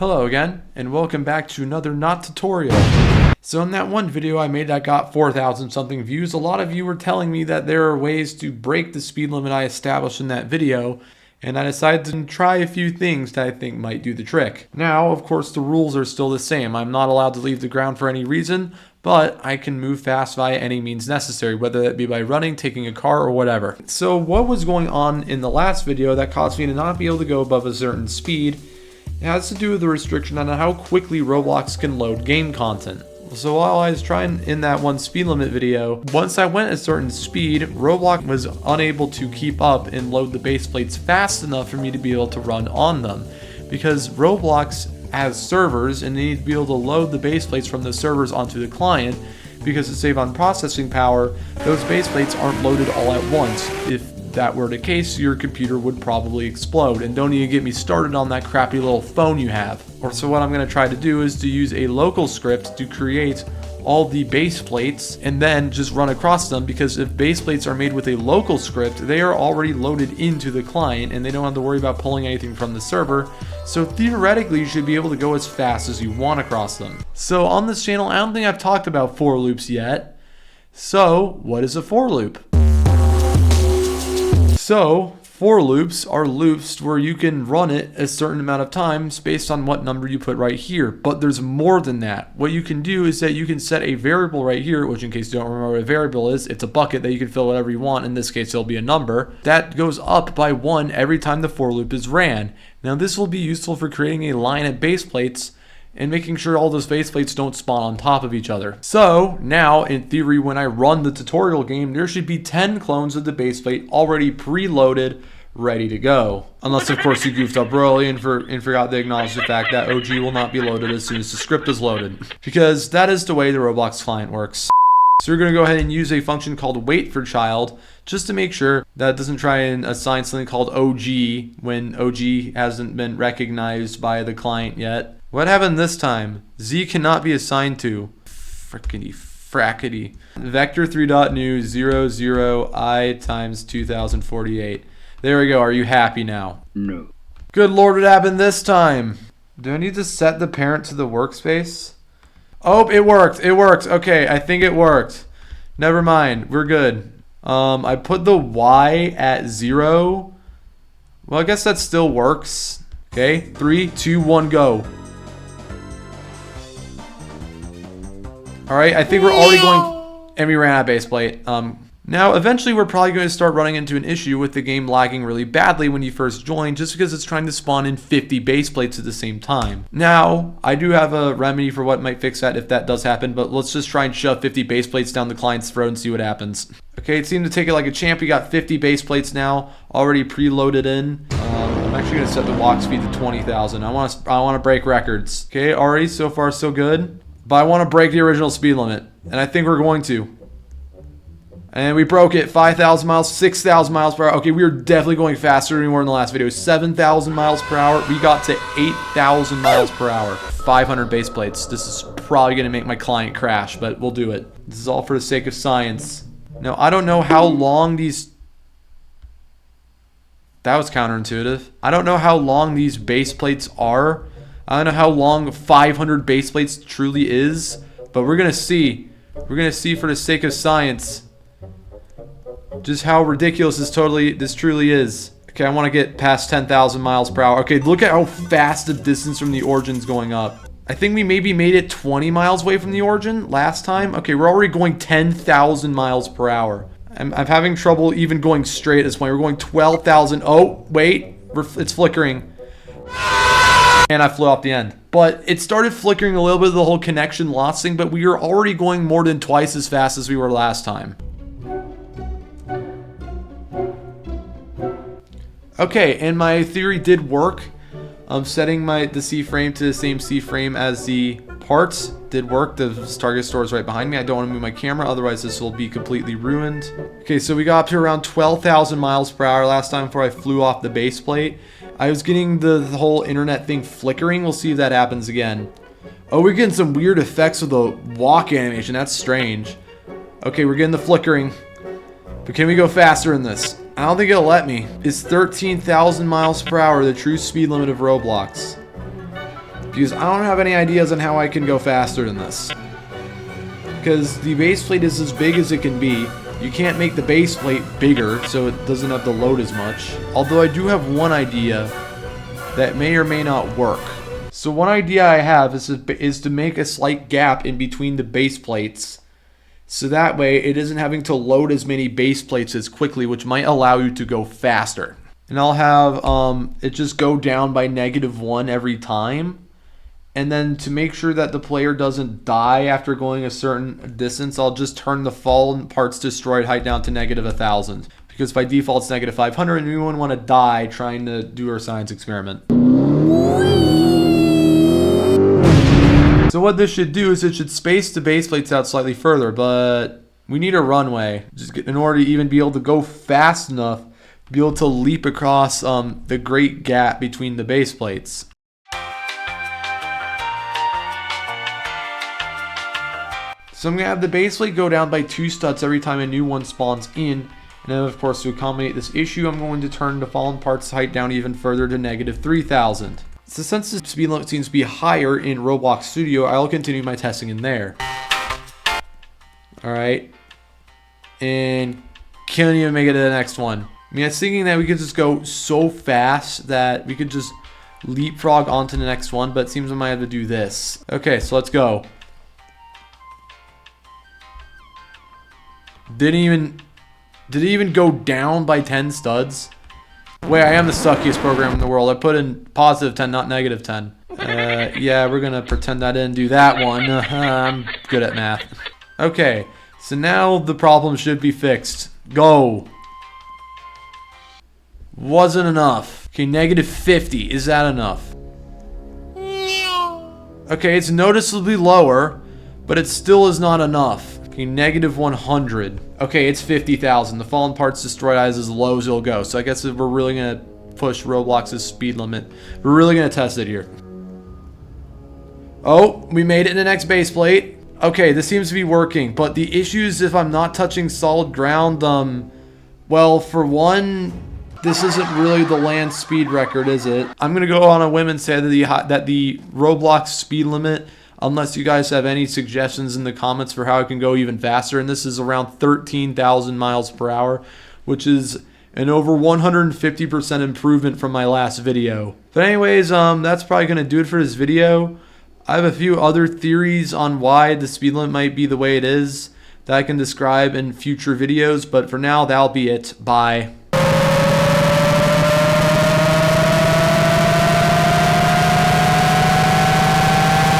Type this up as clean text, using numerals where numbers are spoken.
Hello again, and welcome back to another not tutorial. So in that one video I made that got 4,000 something views, a lot of you were telling me that there are ways to break the speed limit I established in that video, and I decided to try a few things that I think might do the trick. Now, of course, the rules are still the same. I'm not allowed to leave the ground for any reason, but I can move fast via any means necessary, whether that be by running, taking a car, or whatever. So what was going on in the last video that caused me to not be able to go above a certain speed? It has to do with the restriction on how quickly Roblox can load game content. So while I was trying in that one speed limit video, once I went a certain speed, Roblox was unable to keep up and load the base plates fast enough for me to be able to run on them. Because Roblox has servers and they need to be able to load the base plates from the servers onto the client, because to save on processing power, those base plates aren't loaded all at once. If that were the case, your computer would probably explode, and don't even get me started on that crappy little phone you have. So what I'm going to try to do is to use a local script to create all the base plates and then just run across them, because if base plates are made with a local script, they are already loaded into the client and they don't have to worry about pulling anything from the server. So theoretically you should be able to go as fast as you want across them. So on this channel, I don't think I've talked about for loops yet. So what is a for loop? So, for loops are loops where you can run it a certain amount of times based on what number you put right here. But there's more than that. What you can do is that you can set a variable right here, which in case you don't remember what a variable is, it's a bucket that you can fill whatever you want. In this case, it'll be a number. That goes up by 1 every time the for loop is ran. Now, this will be useful for creating a line of base plates and making sure all those base plates don't spawn on top of each other. So now, in theory, when I run the tutorial game, there should be 10 clones of the base plate already preloaded, ready to go. Unless, of course, you goofed up royally and forgot to acknowledge the fact that OG will not be loaded as soon as the script is loaded. Because that is the way the Roblox client works. So we're going to go ahead and use a function called waitForChild just to make sure that it doesn't try and assign something called OG when OG hasn't been recognized by the client yet. What happened this time? Z cannot be assigned to. Frickety frackety. Vector 3.new 00I times 2048. There we go. Are you happy now? No. Good Lord, what happened this time? Do I need to set the parent to the workspace? Oh, it worked. It worked. Okay, I think it worked. Never mind. We're good. I put the Y at 0. Well, I guess that still works. Okay, 3, 2, 1, go. Alright, I think we're already going, and we ran out of base plate. Now, eventually we're probably going to start running into an issue with the game lagging really badly when you first join, just because it's trying to spawn in 50 base plates at the same time. Now, I do have a remedy for what might fix that if that does happen, but let's just try and shove 50 base plates down the client's throat and see what happens. Okay, it seemed to take it like a champ. We got 50 base plates now, already preloaded in. I'm actually going to set the walk speed to 20,000. I want to break records. Okay, already so far so good. But I want to break the original speed limit, and I think we're going to. And we broke it. 5,000 miles, 6,000 miles per hour. Okay, we are definitely going faster than we were in the last video. 7,000 miles per hour. We got to 8,000 miles per hour. 500 base plates. This is probably going to make my client crash, but we'll do it. This is all for the sake of science. Now, I don't know how long these... That was counterintuitive. I don't know how long these base plates are. I don't know how long 500 base plates truly is, but we're going to see. We're going to see for the sake of science just how ridiculous this truly is. Okay, I want to get past 10,000 miles per hour. Okay, look at how fast the distance from the origin is going up. I think we maybe made it 20 miles away from the origin last time. Okay, we're already going 10,000 miles per hour. I'm having trouble even going straight at this point. We're going 12,000. Oh, wait. It's flickering. And I flew off the end. But it started flickering a little bit of the whole connection loss thing, but we are already going more than twice as fast as we were last time. Okay, and my theory did work. Setting the C frame to the same C frame as the parts did work. The target store is right behind me. I don't want to move my camera, otherwise this will be completely ruined. Okay, so we got up to around 12,000 miles per hour last time before I flew off the base plate. I was getting the whole internet thing flickering. We'll see if that happens again. Oh, we're getting some weird effects with the walk animation. That's strange. Okay, we're getting the flickering. But can we go faster in this? I don't think it'll let me. Is 13,000 miles per hour the true speed limit of Roblox? because I don't have any ideas on how I can go faster than this. Because the base plate is as big as it can be. You can't make the base plate bigger, so it doesn't have to load as much. Although I do have one idea that may or may not work. So one idea I have is to make a slight gap in between the base plates, so that way it isn't having to load as many base plates as quickly, which might allow you to go faster. And I'll have it just go down by -1 every time. And then to make sure that the player doesn't die after going a certain distance, I'll just turn the fallen parts destroyed height down to -1,000. Because by default it's -500 and we wouldn't want to die trying to do our science experiment. So what this should do is it should space the base plates out slightly further, but we need a runway just in order to even be able to go fast enough to be able to leap across the great gap between the base plates. So I'm going to have the base plate go down by 2 studs every time a new one spawns in. And then of course to accommodate this issue, I'm going to turn the fallen parts height down even further to -3,000. So since the speed limit seems to be higher in Roblox Studio, I'll continue my testing in there. Alright. And can't even make it to the next one. I mean, I was thinking that we could just go so fast that we could just leapfrog onto the next one, but it seems I might have to do this. Okay, so let's go. Did it even go down by 10 studs? Wait, I am the suckiest program in the world. I put in +10, not -10. Yeah, we're gonna pretend I didn't do that one. I'm good at math. Okay, so now the problem should be fixed. Go. Wasn't enough. Okay, -50. Is that enough? Okay, it's noticeably lower, but it still is not enough. Okay, -100. Okay, it's 50,000. The fallen parts destroyed is as low as it'll go. So I guess if we're really going to push Roblox's speed limit, we're really going to test it here. Oh, we made it in the next base plate. Okay, this seems to be working. But the issue is if I'm not touching solid ground, well, for one, this isn't really the land speed record, is it? I'm going to go on a whim and say that the Roblox speed limit, unless you guys have any suggestions in the comments for how I can go even faster. And this is around 13,000 miles per hour, which is an over 150% improvement from my last video. But anyways, that's probably going to do it for this video. I have a few other theories on why the speed limit might be the way it is that I can describe in future videos. But for now, that'll be it. Bye.